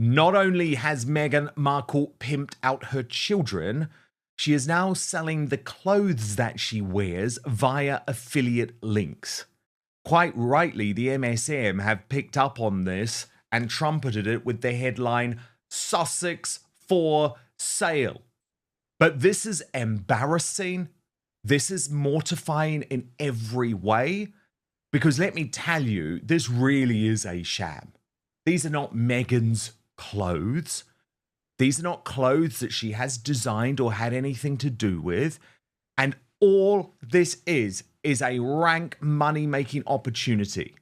Not only has Meghan Markle pimped out her children, she is now selling the clothes that she wears via affiliate links. Quite rightly, the MSM have picked up on this and trumpeted it with the headline, Sussex for sale. But this is embarrassing. This is mortifying in every way. Because let me tell you, this really is a sham. These are not Meghan's clothes. These are not clothes that she has designed or had anything to do with. And all this is a rank money-making opportunity.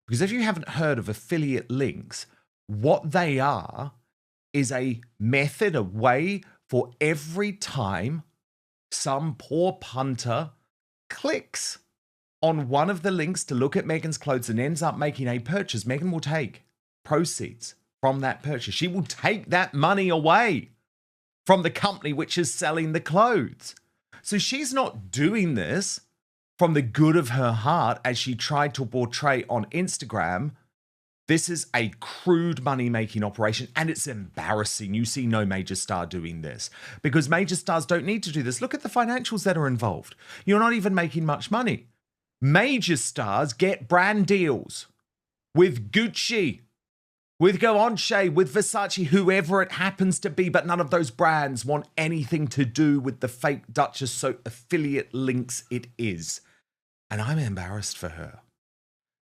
Because if you haven't heard of affiliate links, what they are is a method, a way for every time some poor punter clicks on one of the links to look at Meghan's clothes and ends up making a purchase, Meghan will take proceeds from that purchase. She will take that money away from the company which is selling the clothes. So she's not doing this from the good of her heart as she tried to portray on Instagram. This is a crude money-making operation, and it's embarrassing. You see no major star doing this because major stars don't need to do this. Look at the financials that are involved. You're not even making much money. Major stars get brand deals with Gucci, with Givenchy, with Versace, whoever it happens to be, but none of those brands want anything to do with the fake Duchess, so affiliate links it is. And I'm embarrassed for her.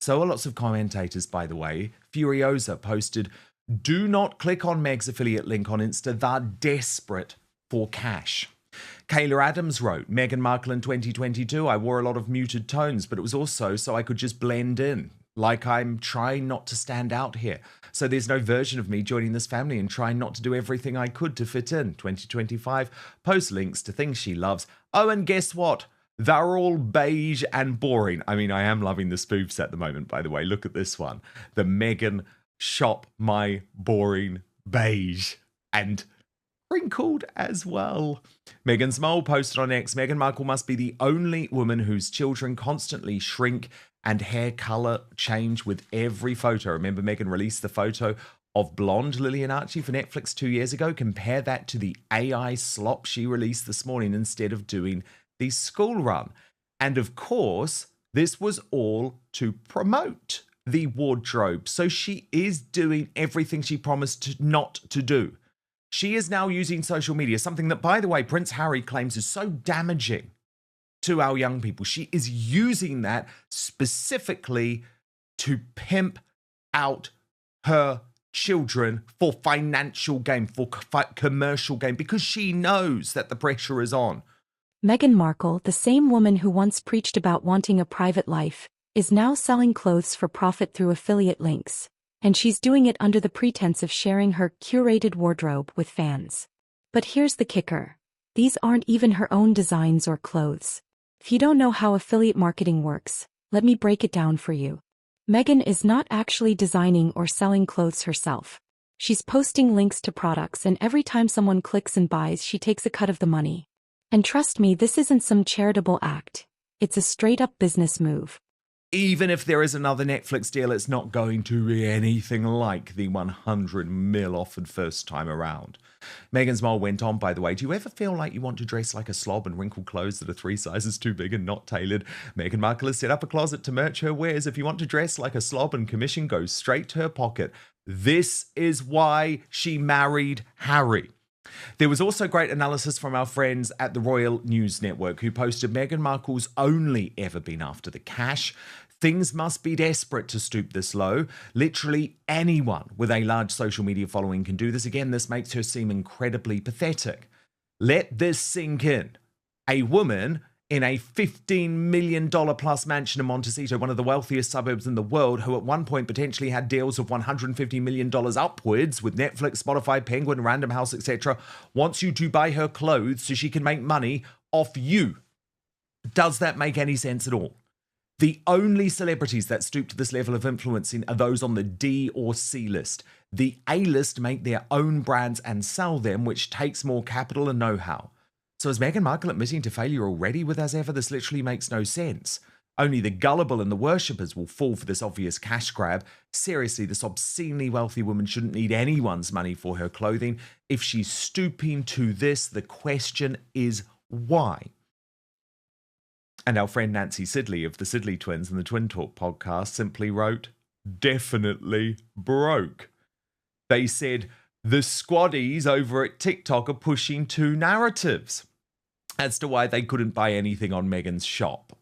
So are lots of commentators, by the way. Furiosa posted, do not click on Meg's affiliate link on Insta. They're desperate for cash. Kayla Adams wrote, Meghan Markle in 2022, I wore a lot of muted tones, but it was also so I could just blend in, like I'm trying not to stand out here. So there's no version of me joining this family and trying not to do everything I could to fit in. 2025, post links to things she loves. Oh, and guess what? They're all beige and boring. I mean, I am loving the spoofs at the moment, by the way. Look at this one. The Meghan Shop My Boring Beige. And wrinkled as well. Meghan's mole posted on X, Meghan Markle must be the only woman whose children constantly shrink and hair colour change with every photo. Remember, Meghan released the photo of blonde Lillian Archie for Netflix 2 years ago. Compare that to the AI slop she released this morning instead of doing the school run. And of course, this was all to promote the wardrobe. So she is doing everything she promised not to do. She is now using social media, something that, by the way, Prince Harry claims is so damaging to our young people. She is using that specifically to pimp out her children for financial gain, for commercial gain, because she knows that the pressure is on. Meghan Markle, the same woman who once preached about wanting a private life, is now selling clothes for profit through affiliate links. And she's doing it under the pretense of sharing her curated wardrobe with fans. But here's the kicker. These aren't even her own designs or clothes. If you don't know how affiliate marketing works, let me break it down for you. Meghan is not actually designing or selling clothes herself. She's posting links to products, and every time someone clicks and buys, she takes a cut of the money. And trust me, this isn't some charitable act. It's a straight-up business move. Even if there is another Netflix deal, it's not going to be anything like the 100 mil offered first time around. Meghan's mole went on, by the way, do you ever feel like you want to dress like a slob and wrinkle clothes that are 3 sizes too big and not tailored? Meghan Markle has set up a closet to merch her wares. If you want to dress like a slob and commission goes straight to her pocket. This is why she married Harry. There was also great analysis from our friends at the Royal News Network who posted Meghan Markle's only ever been after the cash. Things must be desperate to stoop this low. Literally anyone with a large social media following can do this. Again, this makes her seem incredibly pathetic. Let this sink in. A woman in a $15 million plus mansion in Montecito, one of the wealthiest suburbs in the world, who at one point potentially had deals of $150 million upwards with Netflix, Spotify, Penguin, Random House, etc., wants you to buy her clothes so she can make money off you. Does that make any sense at all? The only celebrities that stoop to this level of influencing are those on the D or C list. The A list make their own brands and sell them, which takes more capital and know-how. So is Meghan Markle admitting to failure already with As Ever? This literally makes no sense. Only the gullible and the worshippers will fall for this obvious cash grab. Seriously, this obscenely wealthy woman shouldn't need anyone's money for her clothing. If she's stooping to this, the question is why? And our friend Nancy Sidley of the Sidley Twins and the Twin Talk podcast simply wrote, definitely broke. They said, the squaddies over at TikTok are pushing two narratives as to why they couldn't buy anything on Meghan's shop.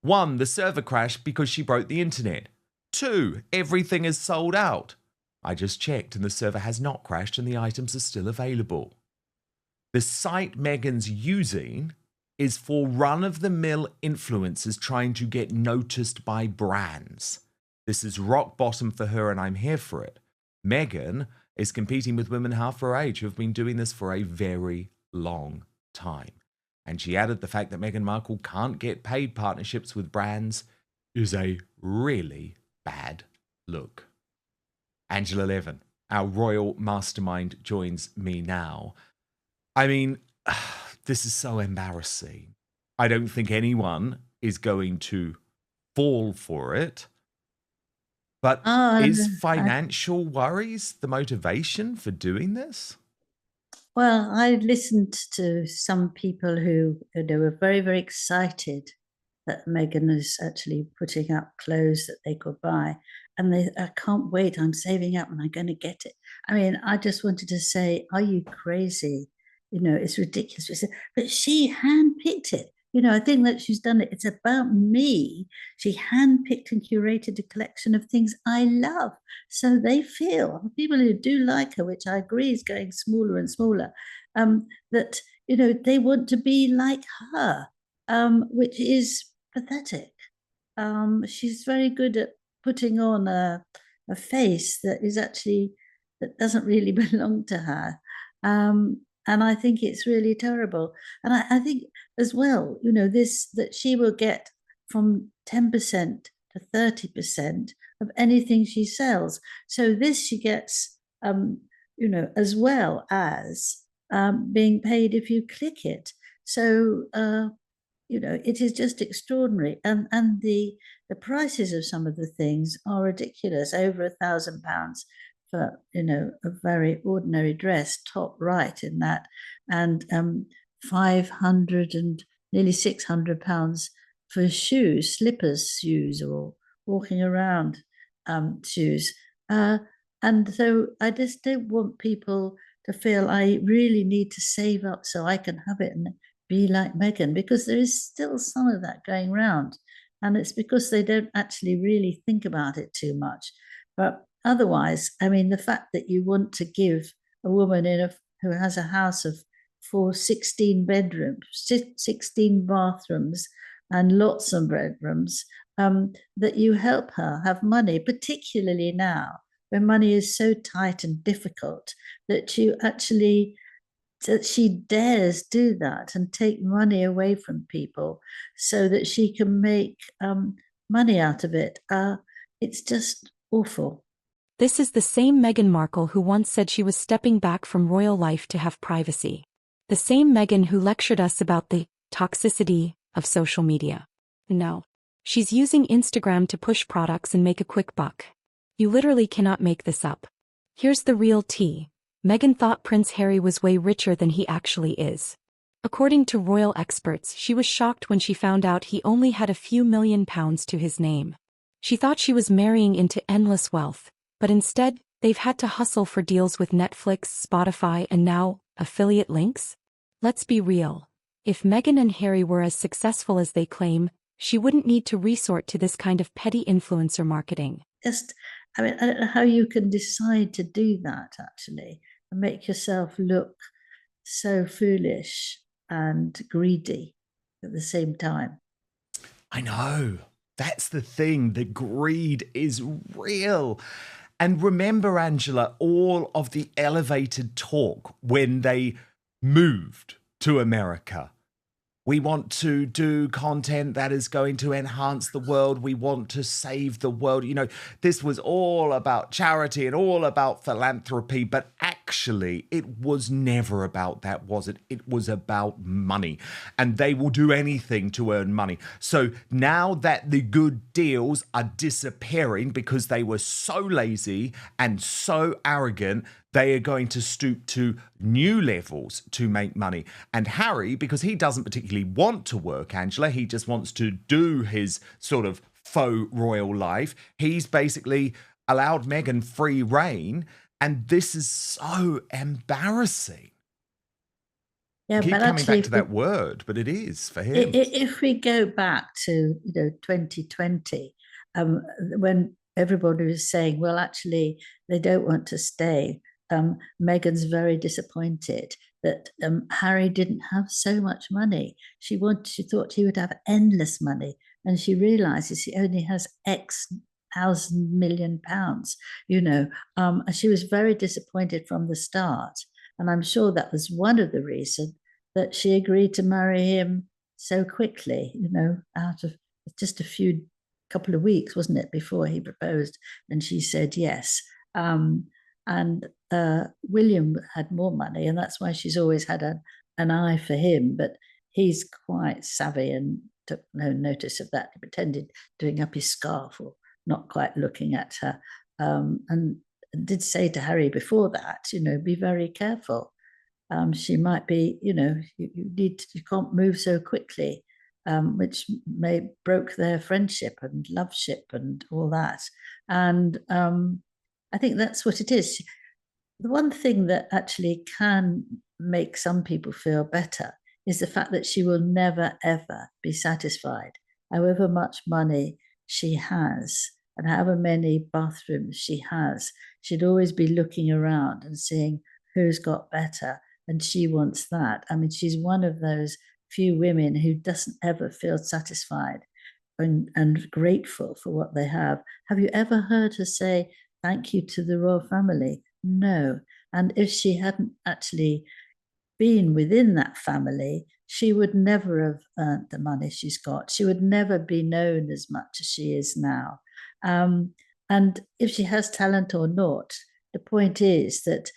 One, the server crashed because she broke the internet. Two, everything is sold out. I just checked and the server has not crashed and the items are still available. The site Meghan's using is for run-of-the-mill influencers trying to get noticed by brands. This is rock bottom for her and I'm here for it. Meghan is competing with women half her age who have been doing this for a very long time. And she added the fact that Meghan Markle can't get paid partnerships with brands is a really bad look. Angela Levin, our royal mastermind, joins me now. I mean, this is so embarrassing. I don't think anyone is going to fall for it. But is financial worries the motivation for doing this? Well, I listened to some people who they were very, very excited that Meghan is actually putting up clothes that they could buy. And I can't wait, I'm saving up and I'm going to get it. I mean, I just wanted to say, are you crazy? It's ridiculous. But she handpicked it. I think that she's done it. It's about me. She handpicked and curated a collection of things I love. So they feel, people who do like her, which I agree is going smaller and smaller, that, they want to be like her, which is pathetic. She's very good at putting on a face that doesn't really belong to her. And I think it's really terrible. And I think as well, that she will get from 10% to 30% of anything she sells. So this she gets, as well as being paid if you click it. So, it is just extraordinary. And the prices of some of the things are ridiculous, over £1,000 for, a very ordinary dress, top right in that, and 500 and nearly £600 for shoes, slippers shoes, or walking around shoes. And so I just don't want people to feel I really need to save up so I can have it and be like Meghan, because there is still some of that going round. And it's because they don't actually really think about it too much. But otherwise, I mean, the fact that you want to give a woman who has a house of 16 bedrooms, 16 bathrooms, and lots of bedrooms, that you help her have money, particularly now when money is so tight and difficult, that she dares do that and take money away from people so that she can make money out of it. It's just awful. This is the same Meghan Markle who once said she was stepping back from royal life to have privacy. The same Meghan who lectured us about the toxicity of social media. No. She's using Instagram to push products and make a quick buck. You literally cannot make this up. Here's the real tea. Meghan thought Prince Harry was way richer than he actually is. According to royal experts, she was shocked when she found out he only had a few £1,000,000 to his name. She thought she was marrying into endless wealth, but instead, they've had to hustle for deals with Netflix, Spotify, and now, affiliate links? Let's be real. If Meghan and Harry were as successful as they claim, she wouldn't need to resort to this kind of petty influencer marketing. I don't know how you can decide to do that, actually, and make yourself look so foolish and greedy at the same time. I know. That's the thing. The greed is real. And remember, Angela, all of the elevated talk when they moved to America. We want to do content that is going to enhance the world. We want to save the world. This was all about charity and all about philanthropy, but actually, it was never about that, was it? It was about money. And they will do anything to earn money. So now that the good deals are disappearing because they were so lazy and so arrogant, they are going to stoop to new levels to make money. And Harry, because he doesn't particularly want to work, Angela, he just wants to do his sort of faux royal life. He's basically allowed Meghan free reign. And this is so embarrassing. Yeah, I keep but coming actually, back to that word, but it is for him. if we go back to 2020, when everybody was saying, well, actually, they don't want to stay. Meghan's very disappointed that Harry didn't have so much money. She thought he would have endless money, and she realizes he only has X thousand million pounds. And she was very disappointed from the start, and I'm sure that was one of the reasons that she agreed to marry him so quickly. Out of just a couple of weeks, wasn't it, before he proposed, and she said yes. And William had more money, and that's why she's always had an eye for him. But he's quite savvy and took no notice of that. He pretended doing up his scarf or not quite looking at her, and did say to Harry before that, be very careful. She might be, you can't move so quickly, which broke their friendship and loveship and all that. And I think that's what it is. The one thing that actually can make some people feel better is the fact that she will never, ever be satisfied. However much money she has and however many bathrooms she has, she'd always be looking around and seeing who's got better. And she wants that. I mean, she's one of those few women who doesn't ever feel satisfied and grateful for what they have. Have you ever heard her say thank you to the royal family? No. And if she hadn't actually been within that family, she would never have earned the money she's got. She would never be known as much as she is now. And if she has talent or not, the point is that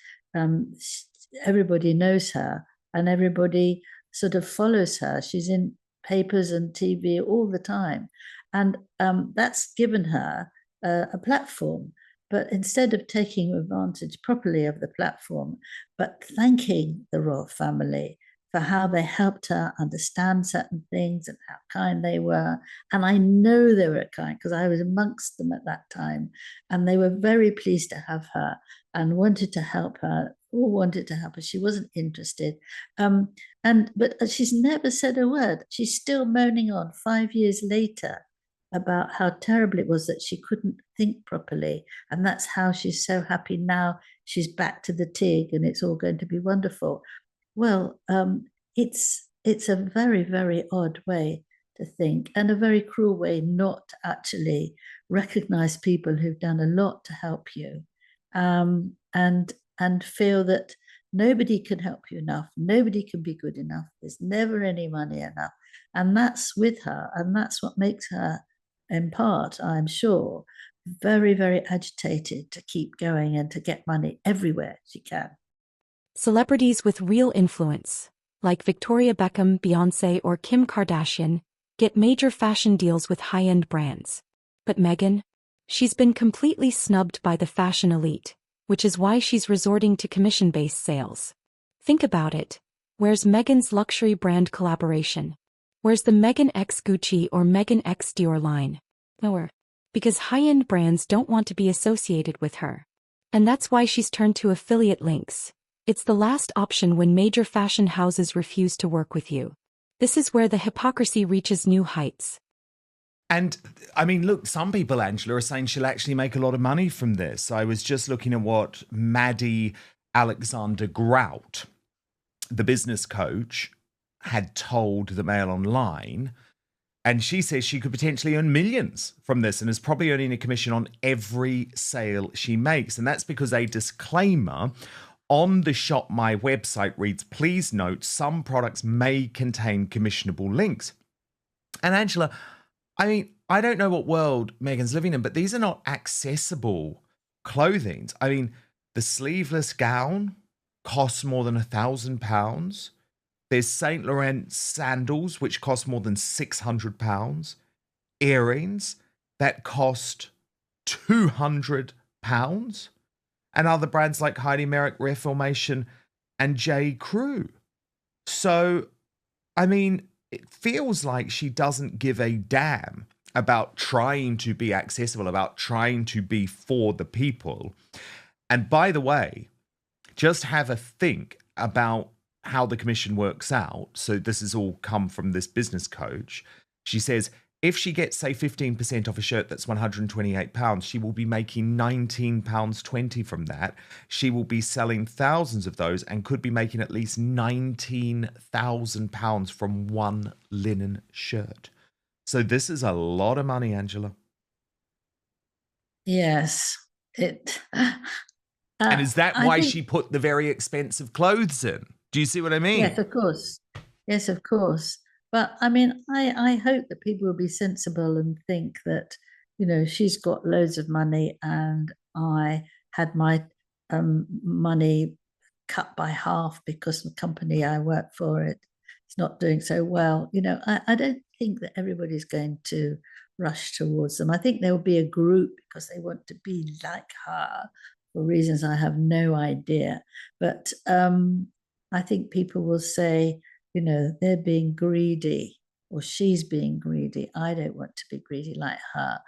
everybody knows her and everybody sort of follows her. She's in papers and TV all the time. And that's given her a platform. But instead of taking advantage properly of the platform, but thanking the royal family for how they helped her understand certain things and how kind they were. And I know they were kind because I was amongst them at that time. And they were very pleased to have her and wanted to help her, all wanted to help her. She wasn't interested. But she's never said a word. She's still moaning on 5 years later about how terrible it was that she couldn't think properly. And that's how she's so happy now. She's back to the TIG and it's all going to be wonderful. Well, it's a very, very odd way to think and a very cruel way not to actually recognize people who've done a lot to help you, and feel that nobody can help you enough. Nobody can be good enough. There's never any money enough. And that's with her. And that's what makes her, in part, I'm sure, very, very agitated to keep going and to get money everywhere she can. Celebrities with real influence, like Victoria Beckham, Beyoncé, or Kim Kardashian, get major fashion deals with high-end brands. But Meghan? She's been completely snubbed by the fashion elite, which is why she's resorting to commission-based sales. Think about it. Where's Meghan's luxury brand collaboration? Where's the Meghan X Gucci or Meghan X Dior line? Nowhere. Because high-end brands don't want to be associated with her. And that's why she's turned to affiliate links. It's the last option when major fashion houses refuse to work with you. This is where the hypocrisy reaches new heights. And I mean, look, some people, Angela, are saying she'll actually make a lot of money from this. I was just looking at what Maddie Alexander Grout, the business coach, had told the Mail Online. And she says she could potentially earn millions from this and is probably earning a commission on every sale she makes. And that's because a disclaimer on the Shop My website reads, please note some products may contain commissionable links. And Angela, I mean, I don't know what world Meghan's living in, but these are not accessible clothing. I mean, the sleeveless gown costs more than £1,000. There's Saint Laurent sandals, which cost more than £600. Earrings that cost £200. And other brands like Heidi Merrick, Reformation, and J. Crew. So, I mean, it feels like she doesn't give a damn about trying to be accessible, about trying to be for the people. And by the way, just have a think about how the commission works out. So this has all come from this business coach. She says, if she gets, say, 15% off a shirt that's £128, she will be making £19.20 from that. She will be selling thousands of those and could be making at least £19,000 from one linen shirt. So this is a lot of money, Angela. Yes. And is that why she put the very expensive clothes in? Do you see what I mean? Yes, of course. Yes, of course. But I mean, I hope that people will be sensible and think that, she's got loads of money and I had my money cut by half because the company I work for is not doing so well. I don't think that everybody's going to rush towards them. I think there will be a group because they want to be like her for reasons I have no idea. But I think people will say, they're being greedy or she's being greedy. I don't want to be greedy like her.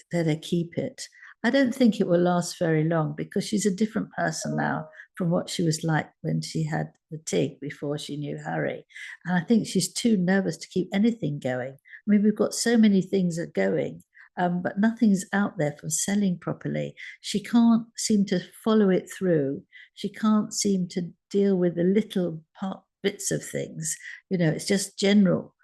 Better keep it. I don't think it will last very long because she's a different person now from what she was like when she had the TIG before she knew Harry. And I think she's too nervous to keep anything going. I mean, we've got so many things that are going, but nothing's out there for selling properly. She can't seem to follow it through. She can't seem to deal with the little bits of things. It's just general.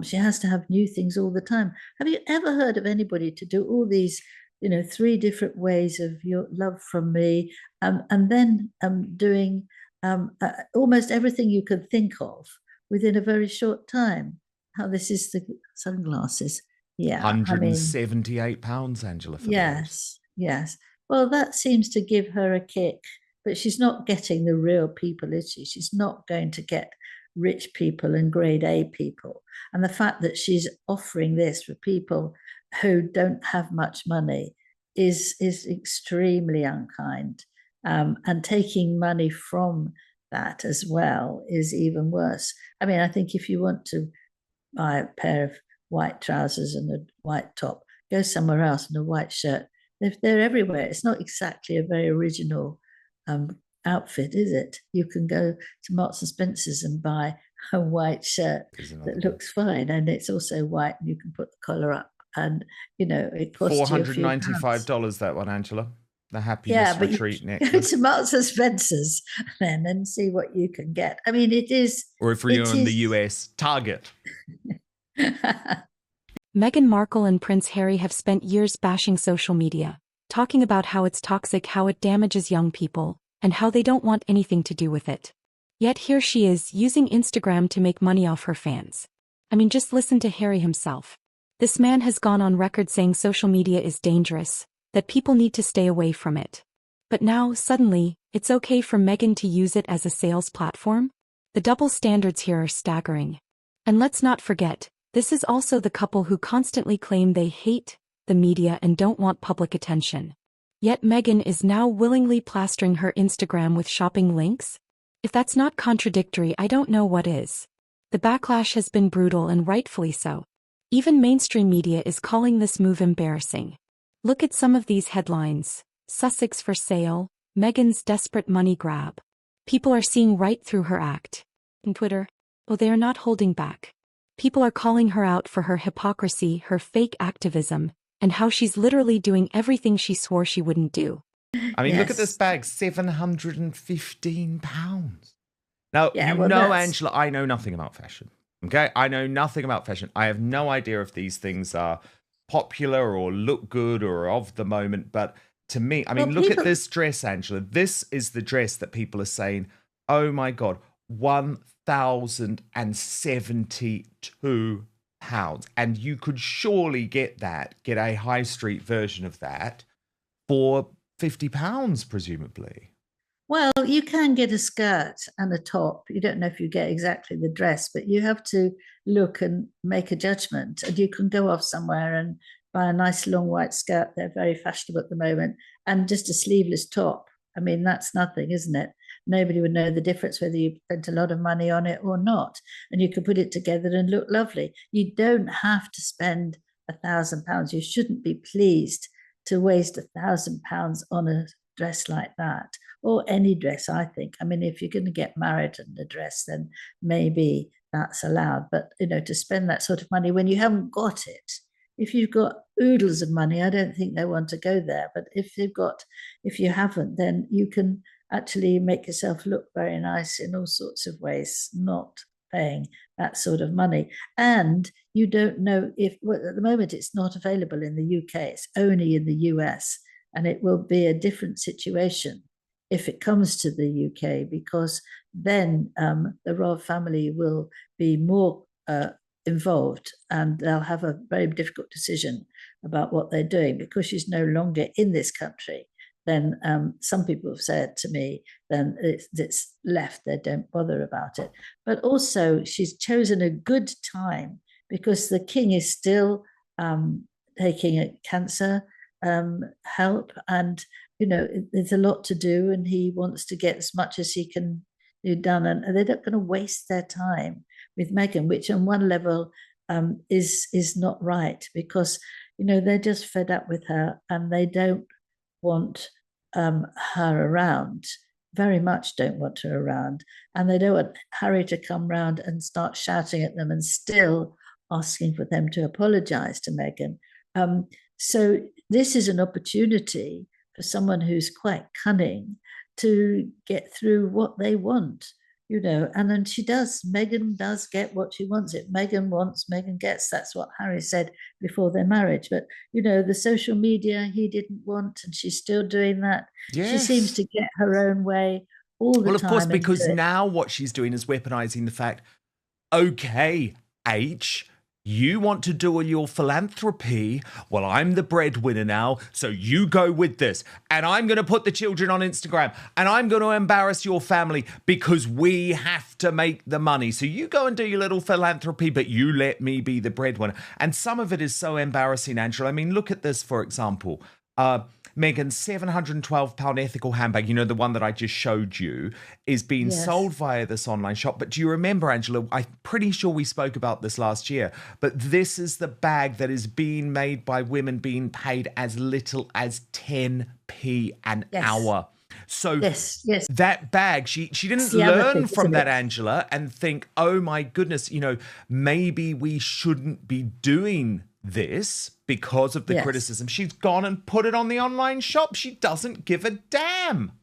She has to have new things all the time. Have you ever heard of anybody to do all these, 3 different ways of your love from me, and then doing almost everything you could think of within a very short time? How this is the sunglasses. Yeah. £178, Angela, for those. Yes. Well, that seems to give her a kick, but she's not getting the real people, is she? She's not going to get rich people and grade A people. And the fact that she's offering this for people who don't have much money is extremely unkind. And taking money from that as well is even worse. I mean, I think if you want to buy a pair of white trousers and a white top, go somewhere else in a white shirt. They're everywhere. It's not exactly a very original outfit, is it? You can go to Marks and Spencer's and buy a white shirt that looks fine, and it's also white, and you can put the collar up, and it costs $495. That one, Angela. The happiness retreat necklace. Go to Marks and Spencer's then and see what you can get. I mean, it is. Or if you're in the US, Target. Meghan Markle and Prince Harry have spent years bashing social media, talking about how it's toxic, how it damages young people, and how they don't want anything to do with it. Yet here she is, using Instagram to make money off her fans. I mean, just listen to Harry himself. This man has gone on record saying social media is dangerous, that people need to stay away from it. But now, suddenly, it's okay for Meghan to use it as a sales platform? The double standards here are staggering. And let's not forget, this is also the couple who constantly claim they hate the media and don't want public attention. Yet Meghan is now willingly plastering her Instagram with shopping links? If that's not contradictory, I don't know what is. The backlash has been brutal, and rightfully so. Even mainstream media is calling this move embarrassing. Look at some of these headlines. Sussex for sale, Meghan's desperate money grab. People are seeing right through her act. On Twitter, they are not holding back. People are calling her out for her hypocrisy, her fake activism, and how she's literally doing everything she swore she wouldn't do. I mean, look at this bag, £715. Now, Angela, I know nothing about fashion. Okay? I know nothing about fashion. I have no idea if these things are popular or look good or of the moment. But to me, I mean, look at this dress, Angela. This is the dress that people are saying, oh my God, £1,072. And you could surely get a high street version of that for £50, presumably. Well, you can get a skirt and a top. You don't know if you get exactly the dress, but you have to look and make a judgment. And you can go off somewhere and buy a nice long white skirt. They're very fashionable at the moment, and just a sleeveless top. I mean, that's nothing, isn't it? Nobody would know the difference whether you spent a lot of money on it or not. And you can put it together and look lovely. You don't have to spend £1,000. You shouldn't be pleased to waste £1,000 on a dress like that, or any dress, I think. I mean, if you're going to get married in a dress, then maybe that's allowed. But, to spend that sort of money when you haven't got it, if you've got oodles of money, I don't think they want to go there. But if you haven't, then you can actually make yourself look very nice in all sorts of ways, not paying that sort of money. And you don't know if, well, at the moment, it's not available in the UK, it's only in the US. And it will be a different situation if it comes to the UK, because then the royal family will be more involved, and they'll have a very difficult decision about what they're doing because she's no longer in this country. Then some people have said to me, then it's left, they don't bother about it. But also, she's chosen a good time because the king is still taking a cancer help, and there's a lot to do, and he wants to get as much as he can do done, and they're not going to waste their time with Meghan, which on one level is not right, because they're just fed up with her and they don't want her around, very much don't want her around, and they don't want Harry to come round and start shouting at them and still asking for them to apologize to Meghan. So this is an opportunity for someone who's quite cunning to get through what they want, and then Meghan does get what she wants. It Meghan wants, Meghan gets. That's what Harry said before their marriage. But the social media he didn't want, and she's still doing that. Yes. She seems to get her own way all the time. Well, of course, because now what she's doing is weaponizing the fact, okay, H, you want to do your philanthropy? Well, I'm the breadwinner now, so you go with this. And I'm going to put the children on Instagram, and I'm going to embarrass your family because we have to make the money. So you go and do your little philanthropy, but you let me be the breadwinner. And some of it is so embarrassing, Angela. I mean, look at this, for example. Meghan's £712 ethical handbag, the one that I just showed you, is being sold via this online shop. But do you remember, Angela, I'm pretty sure we spoke about this last year, but this is the bag that is being made by women being paid as little as 10p an hour. So that bag, she didn't learn from that, Angela, and think, oh my goodness, maybe we shouldn't be doing this because of the criticism. She's gone and put it on the online shop. She doesn't give a damn.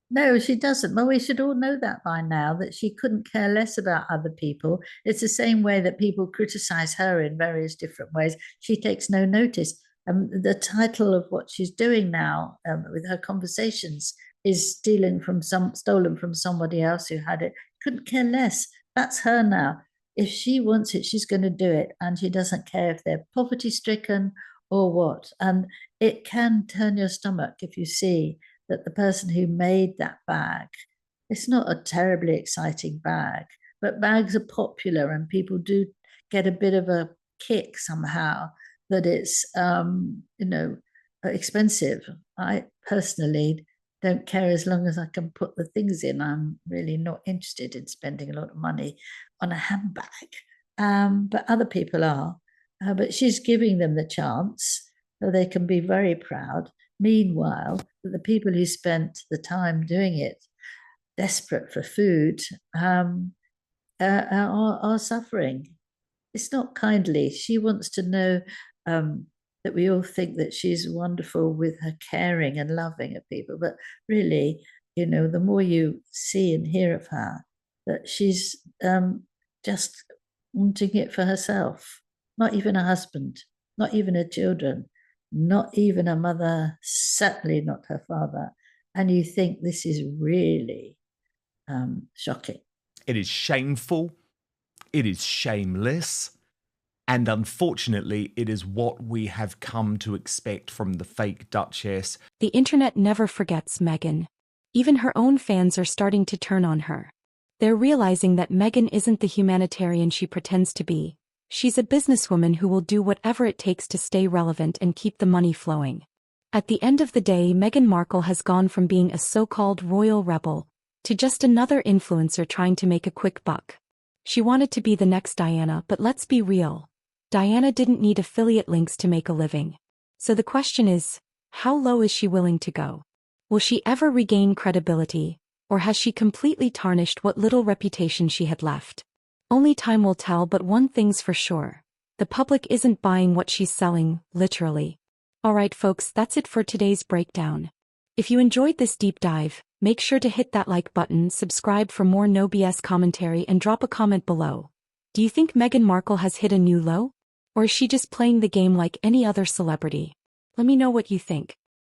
No, she doesn't. Well, we should all know that by now, that she couldn't care less about other people. It's the same way that people criticize her in various different ways. She takes no notice. The title of what she's doing now with her conversations is stolen from somebody else who had it. Couldn't care less. That's her now. If she wants it, she's going to do it. And she doesn't care if they're poverty stricken or what. And it can turn your stomach if you see that the person who made that bag, it's not a terribly exciting bag, but bags are popular and people do get a bit of a kick somehow that it's, expensive. I personally don't care as long as I can put the things in. I'm really not interested in spending a lot of money on a handbag, but other people are. But she's giving them the chance so they can be very proud. Meanwhile, the people who spent the time doing it, desperate for food, are suffering. It's not kindly. She wants to know that we all think that she's wonderful with her caring and loving of people. But really, the more you see and hear of her, that she's just wanting it for herself, not even a husband, not even her children, not even a mother, certainly not her father. And you think this is really shocking. It is shameful. It is shameless. And unfortunately, it is what we have come to expect from the fake Duchess. The internet never forgets Meghan. Even her own fans are starting to turn on her. They're realizing that Meghan isn't the humanitarian she pretends to be. She's a businesswoman who will do whatever it takes to stay relevant and keep the money flowing. At the end of the day, Meghan Markle has gone from being a so-called royal rebel to just another influencer trying to make a quick buck. She wanted to be the next Diana, but let's be real. Diana didn't need affiliate links to make a living. So the question is, how low is she willing to go? Will she ever regain credibility, or has she completely tarnished what little reputation she had left? Only time will tell, but one thing's for sure. The public isn't buying what she's selling, literally. Alright folks, that's it for today's breakdown. If you enjoyed this deep dive, make sure to hit that like button, subscribe for more no BS commentary, and drop a comment below. Do you think Meghan Markle has hit a new low? Or is she just playing the game like any other celebrity? Let me know what you think.